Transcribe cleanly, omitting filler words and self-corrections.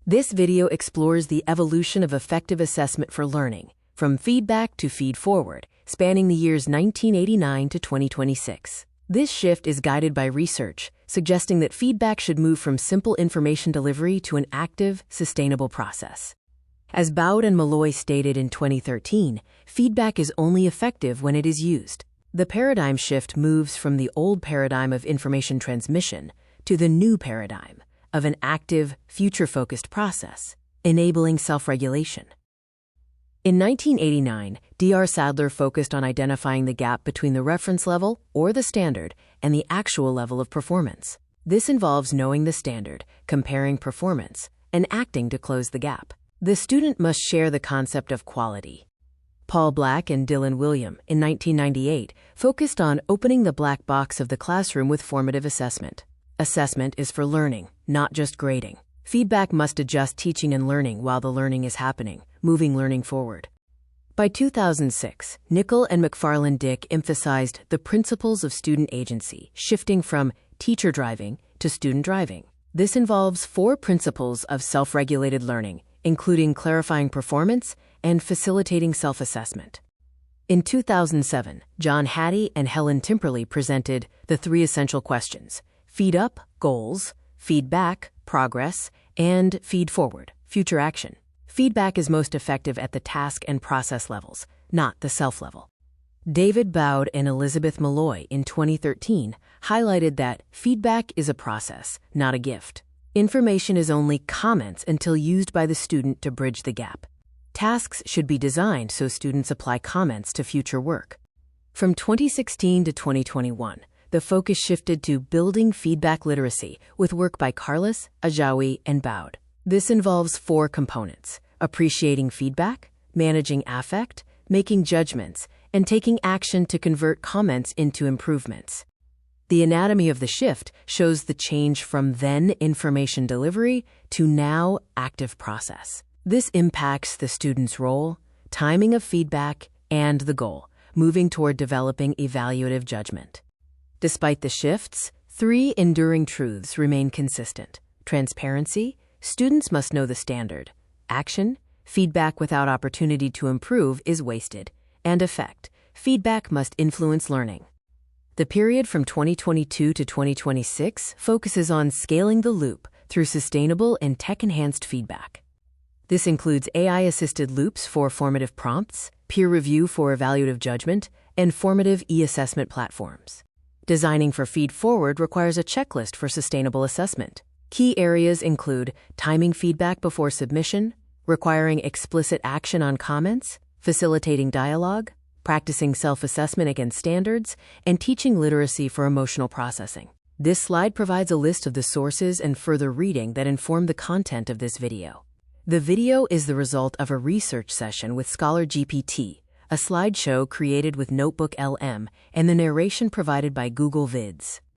This video explores the evolution of effective assessment for learning, from feedback to feedforward, spanning the years 1989 to 2026. This shift is guided by research, suggesting that feedback should move from simple information delivery to an active, sustainable process. As Bowd and Malloy stated in 2013, feedback is only effective when it is used. The paradigm shift moves from the old paradigm of information transmission to the new paradigm of an active, future-focused process, enabling self-regulation. In 1989, Dr. Sadler focused on identifying the gap between the reference level, or the standard, and the actual level of performance. This involves knowing the standard, comparing performance, and acting to close the gap. The student must share the concept of quality. Paul Black and Dylan William, in 1998, focused on opening the black box of the classroom with formative assessment. Assessment is for learning, not just grading. Feedback must adjust teaching and learning while the learning is happening, moving learning forward. By 2006, Nickel and McFarland-Dick emphasized the principles of student agency, shifting from teacher driving to student driving. This involves 4 principles of self-regulated learning, including clarifying performance and facilitating self-assessment. In 2007, John Hattie and Helen Timperley presented the 3 essential questions: feed up, goals; feed back, progress; and feed forward, future action. Feedback is most effective at the task and process levels, not the self level. David Bowd and Elizabeth Malloy in 2013 highlighted that feedback is a process, not a gift. Information is only comments until used by the student to bridge the gap. Tasks should be designed so students apply comments to future work. From 2016 to 2021, the focus shifted to building feedback literacy with work by Carlos, Ajawi, and Bowd. This involves 4 components: appreciating feedback, managing affect, making judgments, and taking action to convert comments into improvements. The anatomy of the shift shows the change from then information delivery to now active process. This impacts the student's role, timing of feedback, and the goal, moving toward developing evaluative judgment. Despite the shifts, 3 enduring truths remain consistent: transparency, students must know the standard; action, feedback without opportunity to improve is wasted; and effect, feedback must influence learning. The period from 2022 to 2026 focuses on scaling the loop through sustainable and tech-enhanced feedback. This includes AI-assisted loops for formative prompts, peer review for evaluative judgment, and formative e-assessment platforms. Designing for feedforward requires a checklist for sustainable assessment. Key areas include timing feedback before submission, requiring explicit action on comments, facilitating dialogue, practicing self-assessment against standards, and teaching literacy for emotional processing. This slide provides a list of the sources and further reading that inform the content of this video. The video is the result of a research session with Scholar GPT, a slideshow created with Notebook LM, and the narration provided by Google Vids.